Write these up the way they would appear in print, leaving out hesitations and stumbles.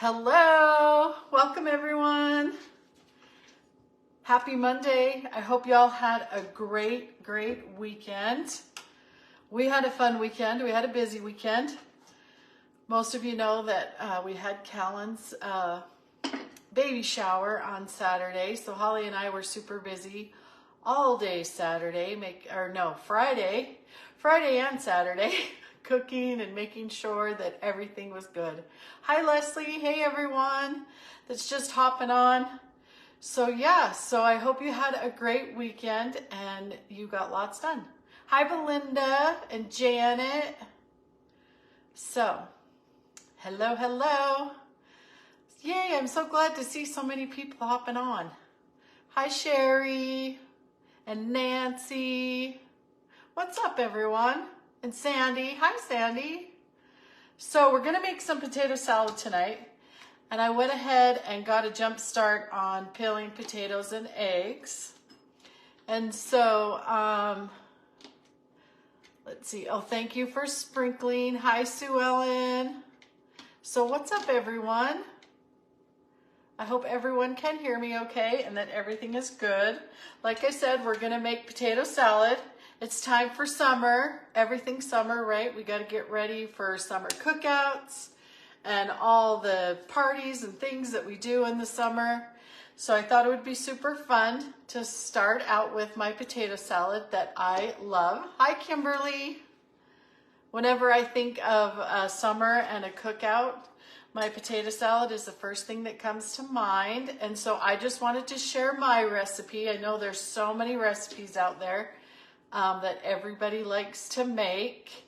Hello, welcome everyone. Happy Monday. I hope y'all had a great weekend. We had a fun weekend. We had a busy weekend. Most of you know that we had Callan's baby shower on Saturday. So Holly and I were super busy all day Saturday, Friday and Saturday, cooking and making sure that everything was good. Hi Leslie, hey everyone that's just hopping on. So I hope you had a great weekend and you got lots done. Hi Belinda and Janet. So, hello. Yay, I'm so glad to see so many people hopping on. Hi Sherry and Nancy. What's up everyone? And Sandy. Hi Sandy. So we're gonna make some potato salad tonight. And I went ahead and got a jump start on peeling potatoes and eggs. And so, let's see. Oh, thank you for sprinkling. Hi Sue Ellen. So what's up everyone? I hope everyone can hear me okay and that everything is good. Like I said, we're gonna make potato salad. It's time for summer, everything summer, right? We gotta get ready for summer cookouts and all the parties and things that we do in the summer. So I thought it would be super fun to start out with my potato salad that I love. Hi Kimberly. Whenever I think of summer and a cookout, my potato salad is the first thing that comes to mind. And so I just wanted to share my recipe. I know there's so many recipes out there that everybody likes to make,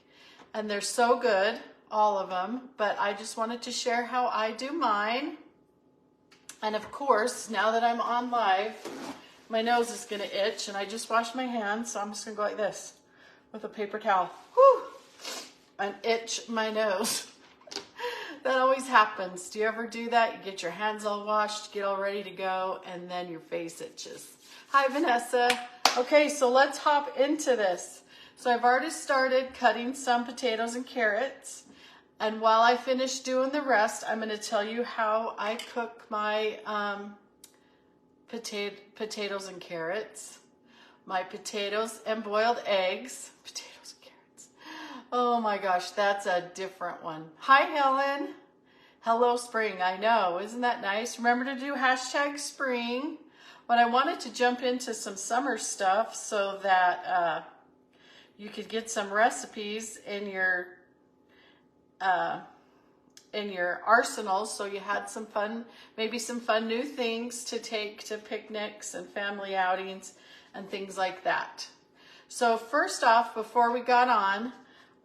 and they're so good, all of them, but I just wanted to share how I do mine. And of course, now that I'm on live, my nose is gonna itch, and I just washed my hands, so I'm just gonna go like this with a paper towel. Whew, and itch my nose. That always happens. Do you ever do that? You get your hands all washed, get all ready to go, and then your face itches. Hi, Vanessa. Okay, so let's hop into this. So I've already started cutting some potatoes and carrots. And while I finish doing the rest, I'm going to tell you how I cook my potatoes and carrots, my potatoes and boiled eggs. Potatoes and carrots. Oh my gosh, that's a different one. Hi, Helen. Hello, spring. I know. Isn't that nice? Remember to do #spring. But I wanted to jump into some summer stuff so that you could get some recipes in your arsenal, so you had some fun, maybe some fun new things to take to picnics and family outings and things like that. So first off, before we got on,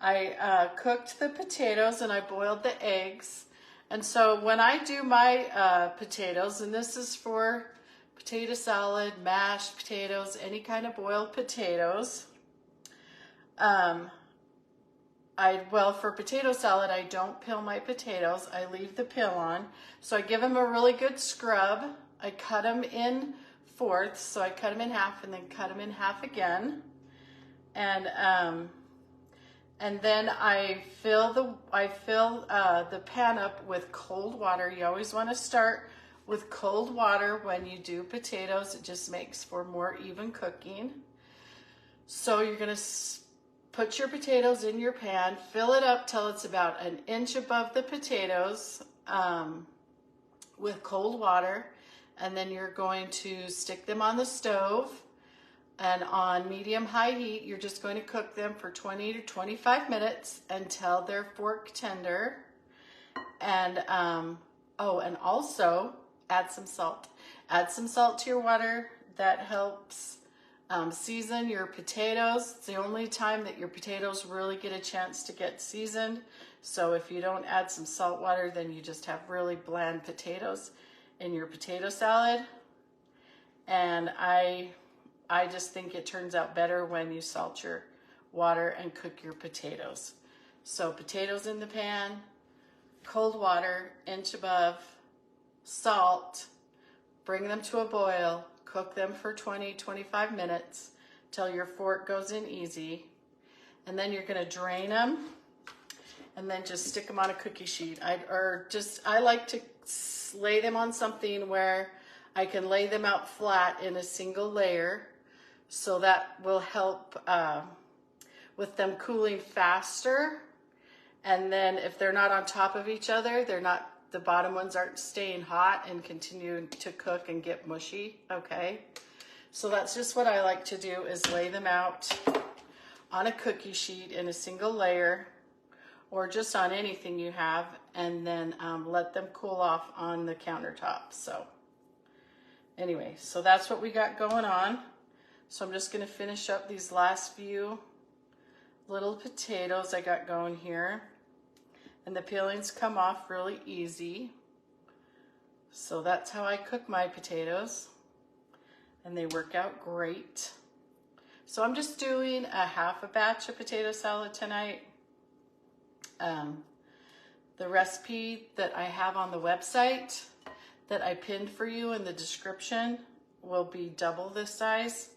I cooked the potatoes and I boiled the eggs. And so when I do my potatoes, and this is for potato salad, mashed potatoes, any kind of boiled potatoes. For potato salad, I don't peel my potatoes. I leave the peel on. So I give them a really good scrub. I cut them in fourths. So I cut them in half and then cut them in half again. And then I fill the pan up with cold water. You always want to start with cold water when you do potatoes. It just makes for more even cooking. So you're gonna put your potatoes in your pan, fill it up till it's about an inch above the potatoes with cold water, and then you're going to stick them on the stove, and on medium-high heat, you're just going to cook them for 20 to 25 minutes until they're fork tender. And and also add some salt. Add some salt to your water. That helps season your potatoes. It's the only time that your potatoes really get a chance to get seasoned. So if you don't add some salt water, then you just have really bland potatoes in your potato salad. And I just think it turns out better when you salt your water and cook your potatoes. So potatoes in the pan, cold water, inch above, salt, bring them to a boil, cook them for 20-25 minutes till your fork goes in easy. And then you're going to drain them and then just stick them on a cookie sheet. I like to lay them on something where I can lay them out flat in a single layer, so that will help with them cooling faster. And then if they're not on top of each other, the bottom ones aren't staying hot and continue to cook and get mushy, okay? So that's just what I like to do, is lay them out on a cookie sheet in a single layer, or just on anything you have, and then let them cool off on the countertop. So anyway, so that's what we got going on. So I'm just gonna finish up these last few little potatoes I got going here. And the peelings come off really easy. So that's how I cook my potatoes. And they work out great. So I'm just doing half a batch of potato salad tonight. The recipe that I have on the website that I pinned for you in the description will be double this size.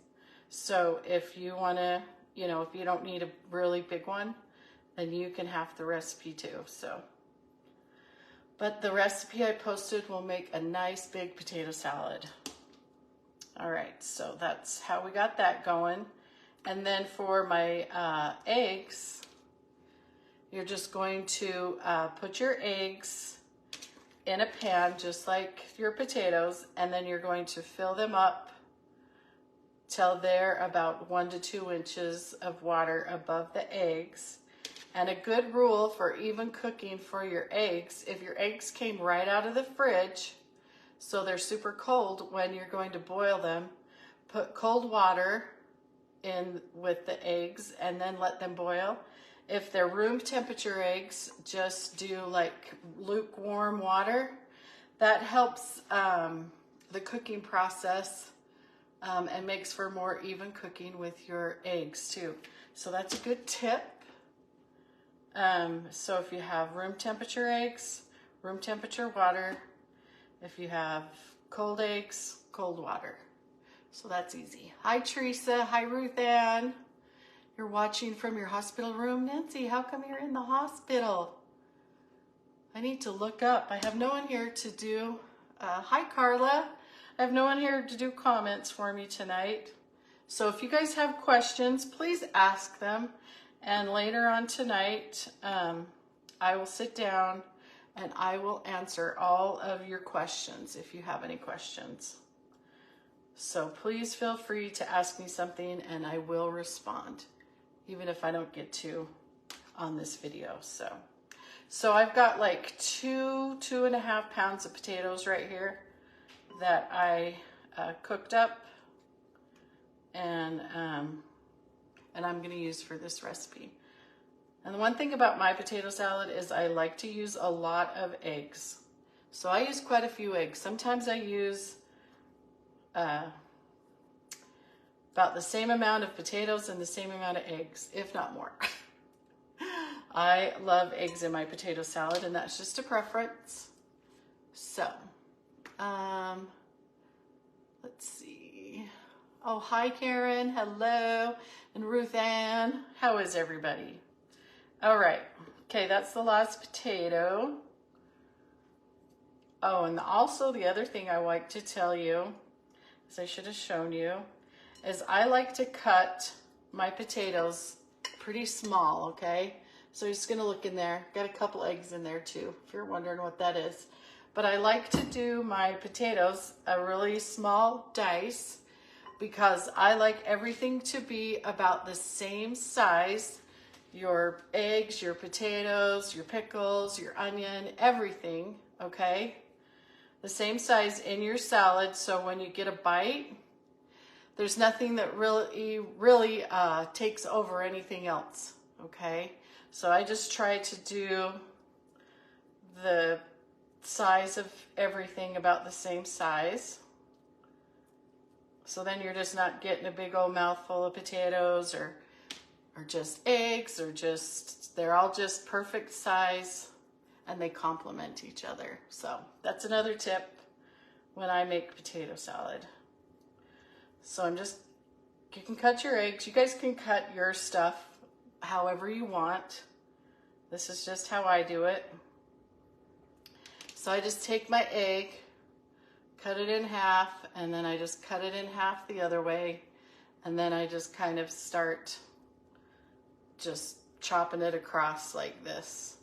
So if you wanna, if you don't need a really big one, then you can have the recipe too. So, but the recipe I posted will make a nice big potato salad. All right, so that's how we got that going. And then for my eggs, you're just going to put your eggs in a pan just like your potatoes, and then you're going to fill them up till they're about 1 to 2 inches of water above the eggs. And a good rule for even cooking for your eggs, if your eggs came right out of the fridge, so they're super cold when you're going to boil them, put cold water in with the eggs and then let them boil. If they're room temperature eggs, just do like lukewarm water. That helps the cooking process and makes for more even cooking with your eggs too. So that's a good tip. So if you have room temperature eggs, room temperature water. If you have cold eggs, cold water. So that's easy. Hi Teresa, hi Ruth Ann. You're watching from your hospital room. Nancy, how come you're in the hospital? I need to look up. I have no one here to do, hi Carla. I have no one here to do comments for me tonight. So if you guys have questions, please ask them. And later on tonight, I will sit down and I will answer all of your questions if you have any questions. So please feel free to ask me something and I will respond, even if I don't get to on this video. So I've got like 2.5 pounds of potatoes right here that I cooked up and I'm gonna use for this recipe. And the one thing about my potato salad is I like to use a lot of eggs. So I use quite a few eggs. Sometimes I use about the same amount of potatoes and the same amount of eggs, if not more. I love eggs in my potato salad, and that's just a preference. So, let's see. Oh, hi Karen, hello. And Ruth Ann, how is everybody? All right, okay, that's the last potato. Oh, and also the other thing I like to tell you, as I should have shown you, is I like to cut my potatoes pretty small, okay? So you're just gonna look in there. Got a couple eggs in there too, if you're wondering what that is. But I like to do my potatoes a really small dice because I like everything to be about the same size. Your eggs, your potatoes, your pickles, your onion, everything, okay? The same size in your salad, so when you get a bite, there's nothing that really takes over anything else, okay? So I just try to do the size of everything about the same size. So then you're just not getting a big old mouthful of potatoes or just eggs, or they're all just perfect size and they complement each other. So that's another tip when I make potato salad. So you can cut your eggs. You guys can cut your stuff however you want. This is just how I do it. So I just take my egg, cut it in half, and then I just cut it in half the other way. And then I just kind of start just chopping it across like this.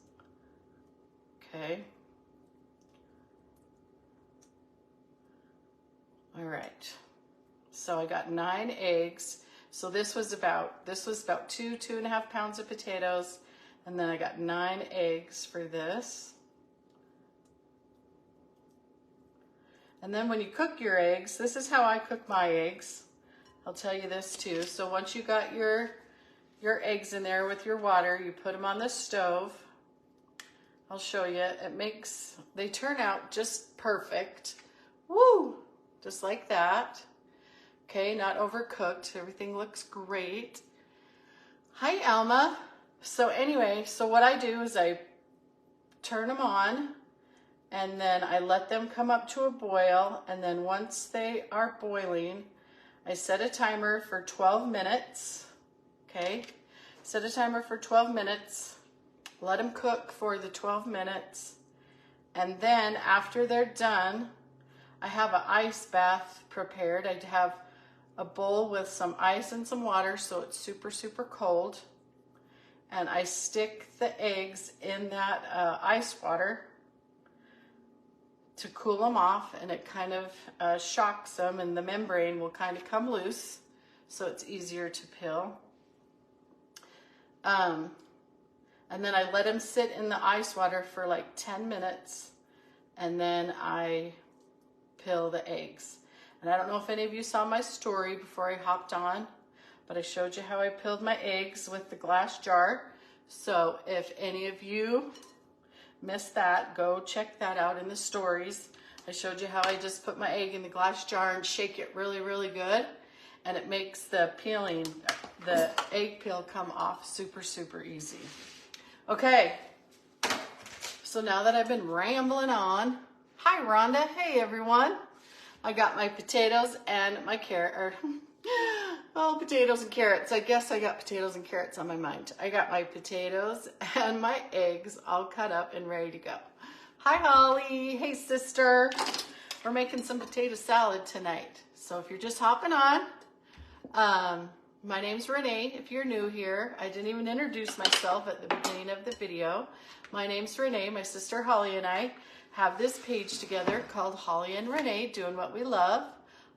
Okay. All right. So I got 9 eggs. So this was about 2.5 pounds of potatoes. And then I got 9 eggs for this. And then when you cook your eggs, this is how I cook my eggs. I'll tell you this too. So once you got your eggs in there with your water, you put them on the stove. I'll show you. They turn out just perfect. Woo! Just like that. Okay, not overcooked. Everything looks great. Hi, Alma. So anyway, so what I do is I turn them on, and then I let them come up to a boil, and then once they are boiling, I set a timer for 12 minutes, okay? Set a timer for 12 minutes, let them cook for the 12 minutes, and then after they're done, I have an ice bath prepared. I have a bowl with some ice and some water so it's super, super cold, and I stick the eggs in that ice water to cool them off, and it kind of shocks them, and the membrane will kind of come loose, so it's easier to peel. And then I let them sit in the ice water for like 10 minutes, and then I peel the eggs. And I don't know if any of you saw my story before I hopped on, but I showed you how I peeled my eggs with the glass jar. So if any of you missed that, go check that out in the stories. I showed you how I just put my egg in the glass jar and shake it really, really good. And it makes the egg peel come off super, super easy. Okay, so now that I've been rambling on, hi Rhonda, hey everyone. I got my potatoes and my potatoes and carrots. I guess I got potatoes and carrots on my mind. I got my potatoes and my eggs all cut up and ready to go. Hi Holly, hey sister. We're making some potato salad tonight. So if you're just hopping on, my name's Renee. If you're new here, I didn't even introduce myself at the beginning of the video. My name's Renee. My sister Holly and I have this page together called Holly and Renee Doing What We Love.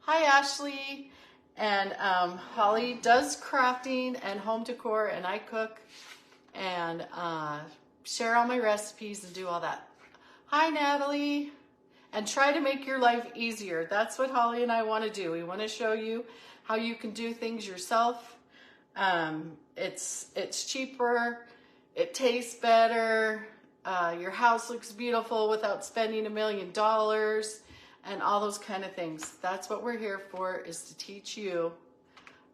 Hi Ashley. And Holly does crafting and home decor, and I cook and share all my recipes and do all that. Hi Natalie. And try to make your life easier. That's what Holly and I want to do. We want to show you how you can do things yourself. It's cheaper, it tastes better, your house looks beautiful without spending $1 million, and all those kind of things. That's what we're here for, is to teach you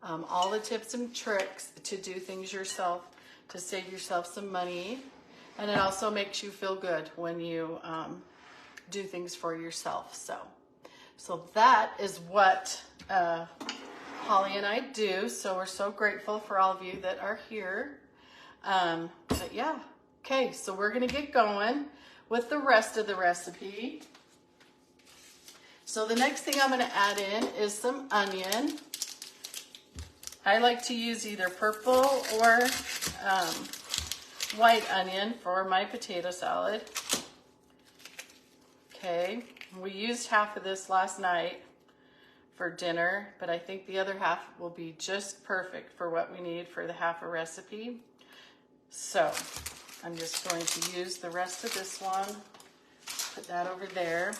all the tips and tricks to do things yourself, to save yourself some money. And it also makes you feel good when you do things for yourself. So that is what Holly and I do. So we're so grateful for all of you that are here. But yeah, okay, so we're gonna get going with the rest of the recipe. So the next thing I'm gonna add in is some onion. I like to use either purple or white onion for my potato salad. Okay, we used half of this last night for dinner, but I think the other half will be just perfect for what we need for the half a recipe. So I'm just going to use the rest of this one, put that over there.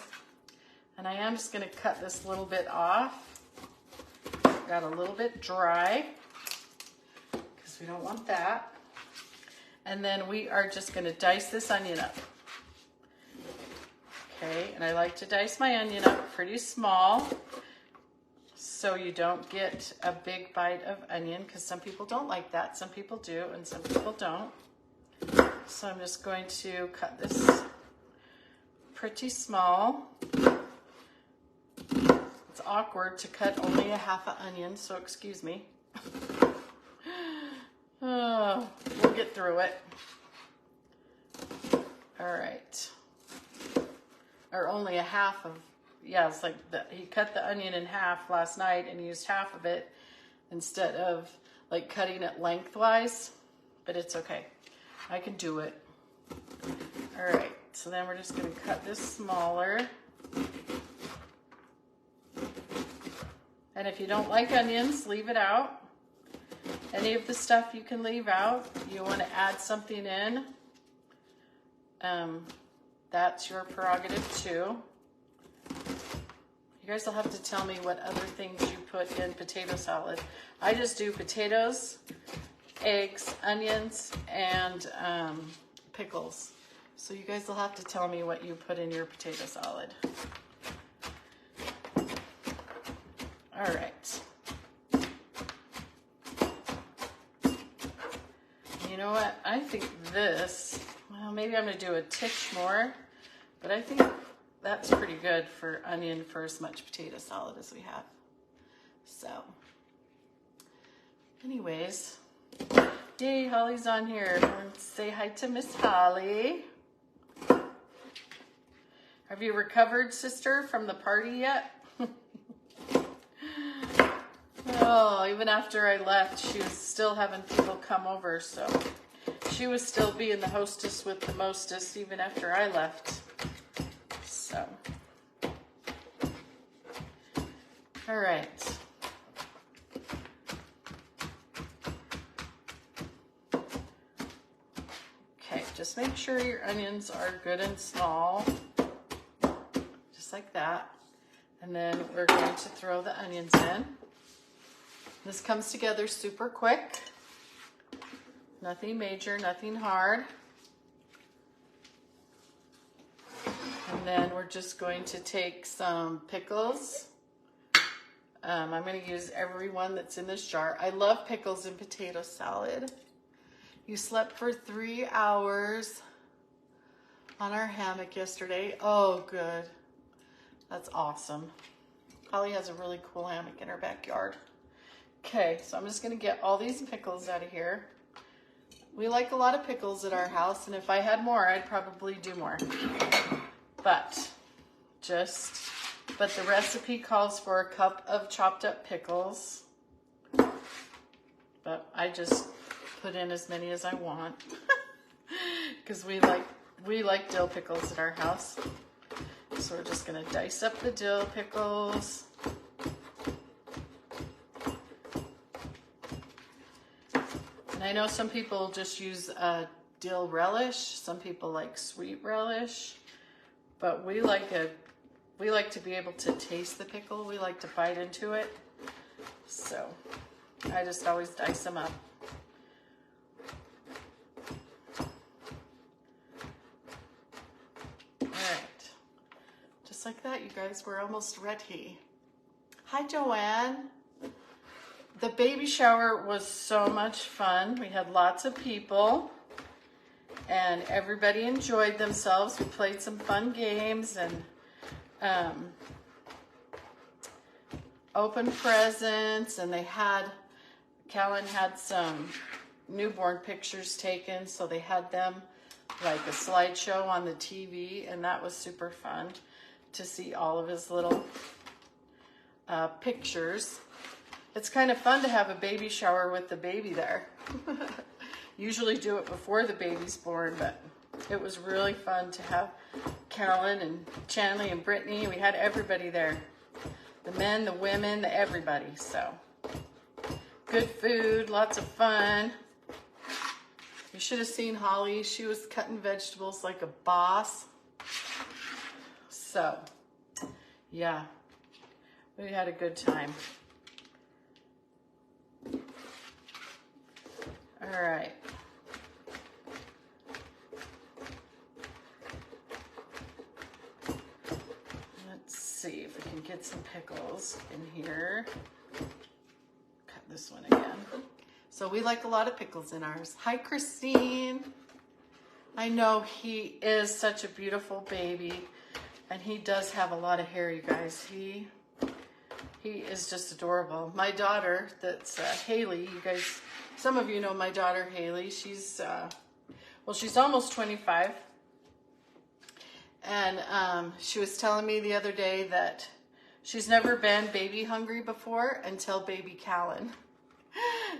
And I am just gonna cut this little bit off. Got a little bit dry, because we don't want that. And then we are just gonna dice this onion up. Okay, and I like to dice my onion up pretty small so you don't get a big bite of onion, because some people don't like that. Some people do, and some people don't. So I'm just going to cut this pretty small. It's awkward to cut only a half an onion, so excuse me. We'll get through it. All right. Or only a half of, yeah, it's like he cut the onion in half last night and used half of it instead of like cutting it lengthwise, but it's okay. I can do it. All right, so then we're just gonna cut this smaller. And if you don't like onions, leave it out. Any of the stuff you can leave out. You wanna add something in, that's your prerogative too. You guys will have to tell me what other things you put in potato salad. I just do potatoes, eggs, onions, and pickles. So you guys will have to tell me what you put in your potato salad. All right. You know what? I think this, well, maybe I'm gonna do a titch more, but I think that's pretty good for onion for as much potato salad as we have. So, anyways, yay, Holly's on here. Let's say hi to Miss Holly. Have you recovered, sister, from the party yet? Oh, even after I left, she was still having people come over, so she was still being the hostess with the mostest even after I left. So, all right. Okay, just make sure your onions are good and small, just like that. And then we're going to throw the onions in. This comes together super quick. Nothing major, nothing hard. And then we're just going to take some pickles. I'm going to use every one that's in this jar. I love pickles in potato salad. You slept for 3 hours on our hammock yesterday. Oh, good. That's awesome. Holly has a really cool hammock in her backyard. Okay, so I'm just going to get all these pickles out of here. We like a lot of pickles at our house, and if I had more, I'd probably do more. But the recipe calls for a cup of chopped up pickles. But I just put in as many as I want. Because we like dill pickles at our house. So we're just gonna dice up the dill pickles. And I know some people just use dill relish. Some people like sweet relish. But we like to be able to taste the pickle. We like to bite into it. So I just always dice them up. All right. Just like that, you guys, we're almost ready. Hi, Joanne. The baby shower was so much fun. We had lots of people. And everybody enjoyed themselves. We played some fun games and opened presents, and Callan had some newborn pictures taken, so they had them like a slideshow on the TV, and that was super fun to see all of his little pictures. It's kind of fun to have a baby shower with the baby there. Usually do it before the baby's born, but it was really fun to have Callan and Chanley and Brittany. We had everybody there. The men, the women, everybody. So good food, lots of fun. You should have seen Holly. She was cutting vegetables like a boss. So, yeah, we had a good time. All right. Let's see if we can get some pickles in here. Cut this one again. So we like a lot of pickles in ours. Hi, Christine. I know he is such a beautiful baby, and he does have a lot of hair, you guys. He is just adorable. My daughter, that's Haley, you guys, some of you know my daughter Haley. She's almost 25, And she was telling me the other day that she's never been baby hungry before until baby Callan.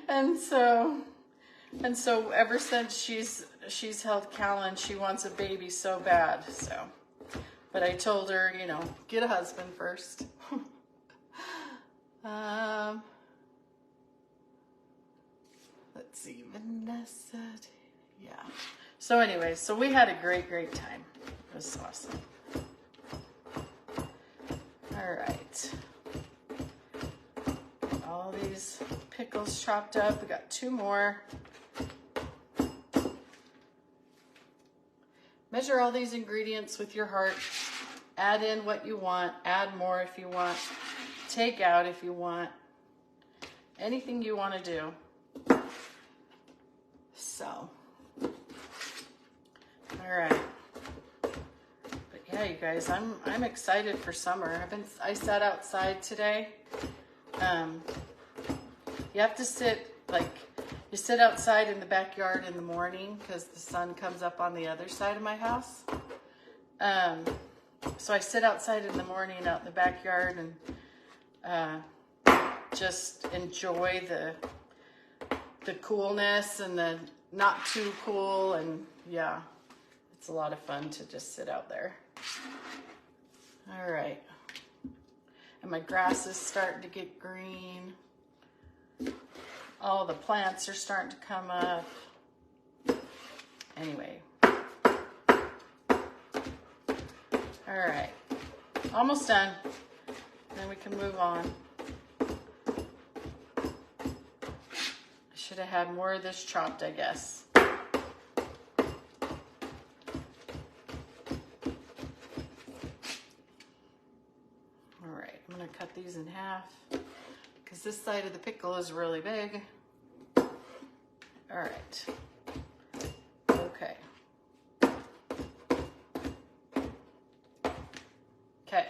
And so ever since she's held Callan, she wants a baby so bad. So, but I told her, you know, get a husband first. Let's see, Vanessa. Yeah. So anyway, so we had a great time. It was awesome. All right. All these pickles chopped up. We got 2 more. Measure all these ingredients with your heart. Add in what you want. Add more if you want. Take out if you want. Anything you want to do. So, all right. But yeah, you guys, I'm excited for summer. I sat outside today. You have to sit, like, you sit outside in the backyard in the morning because the sun comes up on the other side of my house. So I sit outside in the morning out in the backyard and just enjoy the coolness and the not too cool, and yeah, it's a lot of fun to just sit out there. All right. And my grass is starting to get green. All the plants are starting to come up. Anyway. All right. Almost done. Then we can move on. I should have had more of this chopped, I guess. All right, I'm gonna cut these in half because this side of the pickle is really big. All right. Okay. Okay.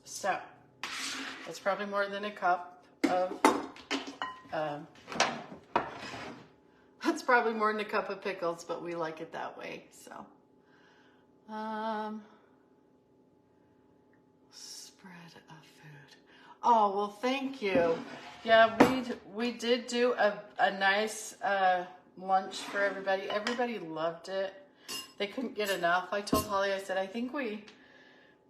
So, that's probably more than a cup of, that's probably more than a cup of pickles, but we like it that way, so. Spread of food. Oh, well, thank you. Yeah, we did do a nice lunch for everybody. Everybody loved it. They couldn't get enough. I told Holly, I said, I think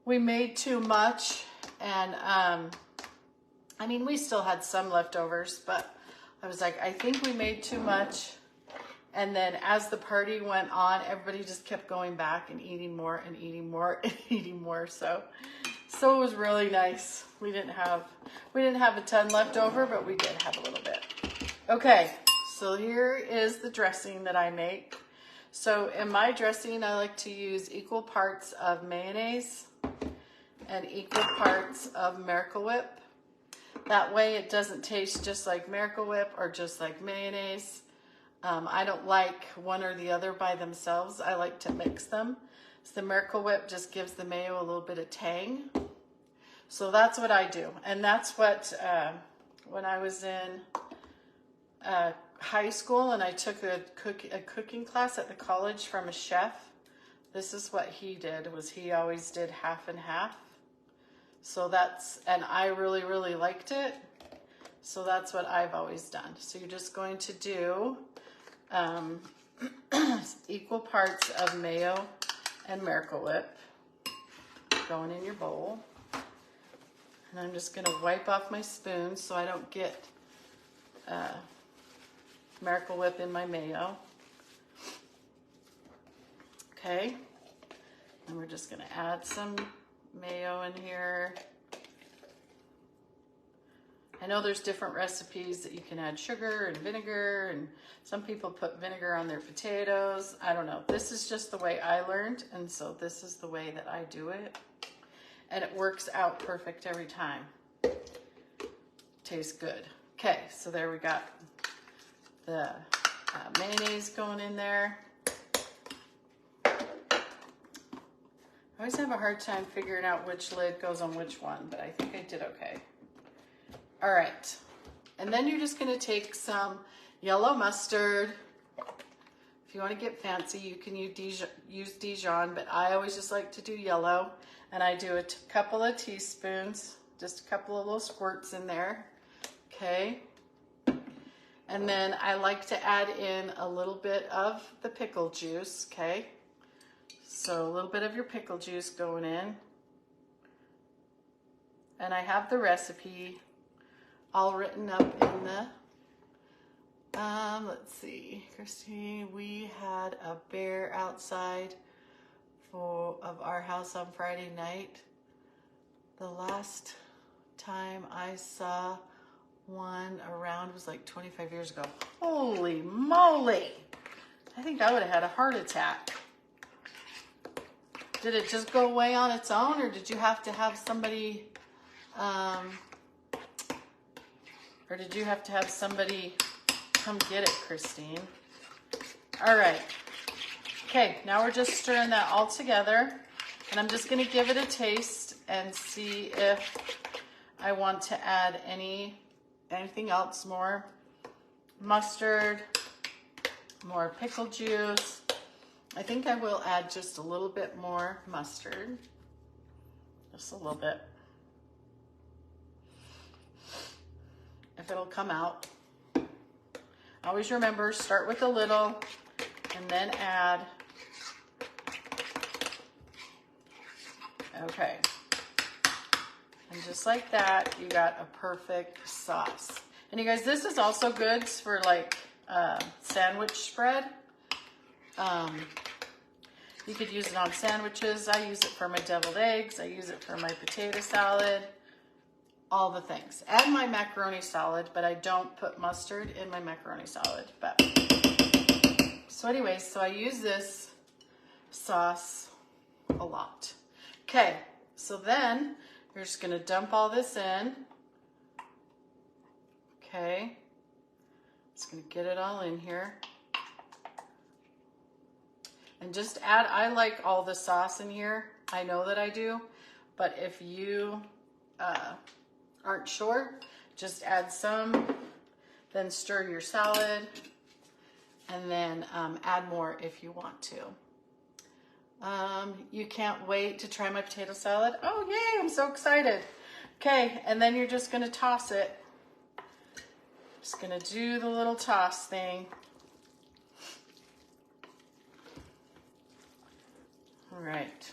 we made too much, and I mean, we still had some leftovers, but I was like, I think we made too much. And then as the party went on, everybody just kept going back and eating more and eating more and eating more. So it was really nice. We didn't have a ton left over, but we did have a little bit. Okay, so here is the dressing that I make. So in my dressing, I like to use equal parts of mayonnaise and equal parts of Miracle Whip. That way it doesn't taste just like Miracle Whip or just like mayonnaise. I don't like one or the other by themselves. I like to mix them. So the Miracle Whip just gives the mayo a little bit of tang. So that's what I do. And that's what, when I was in high school and I took a cooking class at the college from a chef, this is what he did, was he always did half and half. So and I really, really liked it. So that's what I've always done. So you're just going to do equal parts of mayo and Miracle Whip going in your bowl. And I'm just going to wipe off my spoon so I don't get Miracle Whip in my mayo. Okay. And we're just going to add some mayo in here. I know there's different recipes that you can add sugar and vinegar, and some people put vinegar on their potatoes. I don't know. This is just the way I learned, and so this is the way that I do it. And it works out perfect every time. Tastes good. Okay, so there we got the mayonnaise going in there. I always have a hard time figuring out which lid goes on which one, but I think I did okay. All right, and then you're just gonna take some yellow mustard. If If you want to get fancy, you can use Dijon, but I always just like to do yellow. And I do a couple of teaspoons, just a couple of little squirts in there, okay? And then I like to add in a little bit of the pickle juice, okay? So a little bit of your pickle juice going in. And I have the recipe all written up in the, let's see, Christine, we had a bear outside of our house on Friday night. The last time I saw one around was like 25 years ago. Holy moly! I think I would have had a heart attack. Did it just go away on its own, or did you have to have somebody, come get it, Christine? All right. Okay, now we're just stirring that all together, and I'm just gonna give it a taste and see if I want to add anything else, more mustard, more pickle juice. I think I will add just a little bit more mustard, just a little bit, if it'll come out. Always remember, start with a little and then add. Okay, and just like that, you got a perfect sauce. And you guys, this is also good for like sandwich spread. You could use it on sandwiches. I use it for my deviled eggs. I use it for my potato salad, all the things. And my macaroni salad, but I don't put mustard in my macaroni salad. But so anyways, so I use this sauce a lot. Okay, so then you're just gonna dump all this in. Okay, just gonna get it all in here. And just add, I like all the sauce in here. I know that I do, but if you aren't sure, just add some, then stir your salad, and then add more if you want to. You can't wait to try my potato salad. Oh, yay, I'm so excited. Okay, and then you're just gonna toss it. Just gonna do the little toss thing. All right.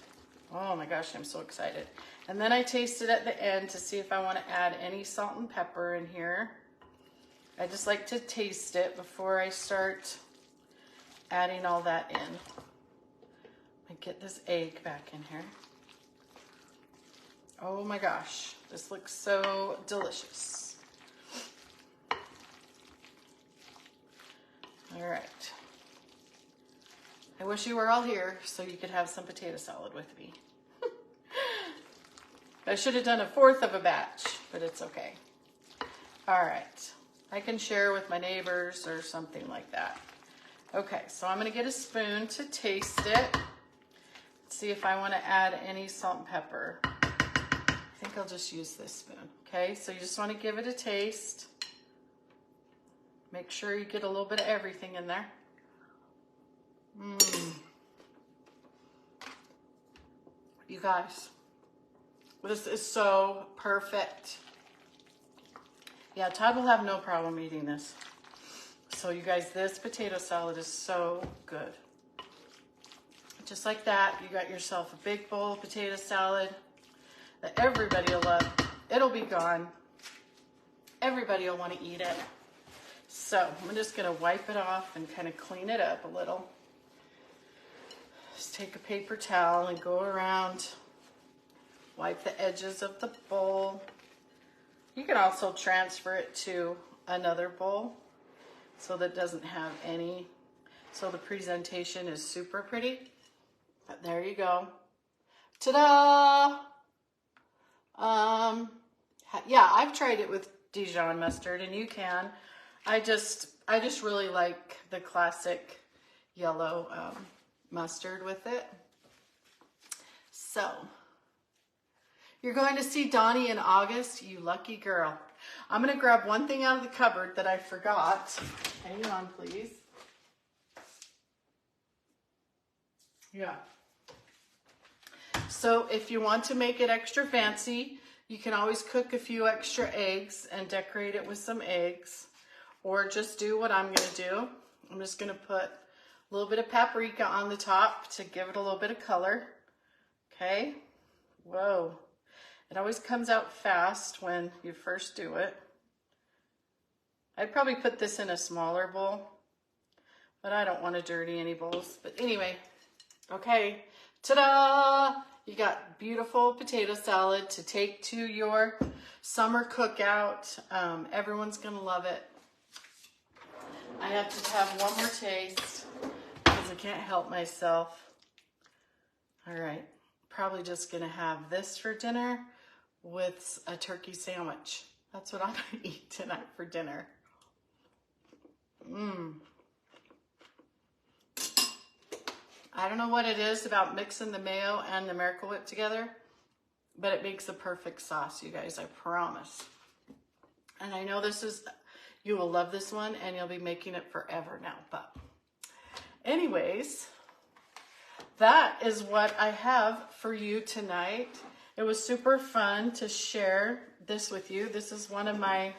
Oh my gosh, I'm so excited. And then I taste it at the end to see if I want to add any salt and pepper in here. I just like to taste it before I start adding all that in. I get this egg back in here. Oh my gosh, this looks so delicious. All right. I wish you were all here so you could have some potato salad with me. I should have done a fourth of a batch, but it's okay. All right, I can share with my neighbors or something like that. Okay, so I'm gonna get a spoon to taste it. See if I wanna add any salt and pepper. I think I'll just use this spoon. Okay, so you just wanna give it a taste. Make sure you get a little bit of everything in there. You guys, this is so perfect. Yeah, Todd will have no problem eating this. So you guys, this potato salad is so good. Just like that, you got yourself a big bowl of potato salad that everybody will love. It'll be gone. Everybody will want to eat it. So I'm just gonna wipe it off and kind of clean it up a little. Just take a paper towel and go around, wipe the edges of the bowl. You can also transfer it to another bowl so that it doesn't have any, so the presentation is super pretty. But there you go. Ta-da! Yeah, I've tried it with Dijon mustard, and you can. I just really like the classic yellow mustard with it. So, you're going to see Donnie in August, you lucky girl. I'm gonna grab one thing out of the cupboard that I forgot. Hang on, please. Yeah. So if you want to make it extra fancy, you can always cook a few extra eggs and decorate it with some eggs, or just do what I'm going to do. I'm just going to put a little bit of paprika on the top to give it a little bit of color. Okay. Whoa. It always comes out fast when you first do it. I'd probably put this in a smaller bowl, but I don't want to dirty any bowls. But anyway, okay. Ta-da! You got beautiful potato salad to take to your summer cookout. Everyone's going to love it. I have to have one more taste because I can't help myself. All right. Probably just going to have this for dinner with a turkey sandwich. That's what I'm going to eat tonight for dinner. I don't know what it is about mixing the mayo and the Miracle Whip together, but it makes a perfect sauce, you guys, I promise. And I know you will love this one, and you'll be making it forever now. But anyways, that is what I have for you tonight. It was super fun to share this with you. This is one of my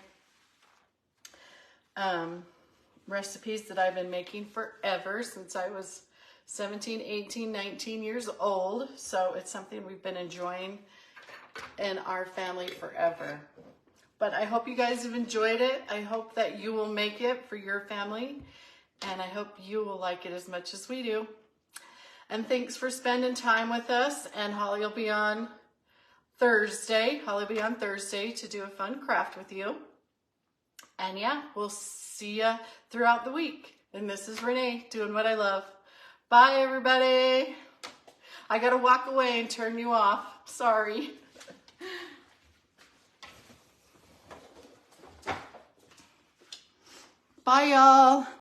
recipes that I've been making forever, since I was 17, 18, 19 years old. So it's something we've been enjoying in our family forever. But I hope you guys have enjoyed it. I hope that you will make it for your family, and I hope you will like it as much as we do. And thanks for spending time with us. And Holly will be on Thursday. Holly will be on Thursday to do a fun craft with you. And yeah, we'll see you throughout the week. And this is Renee doing what I love. Bye, everybody. I gotta walk away and turn you off. Sorry. Bye, y'all.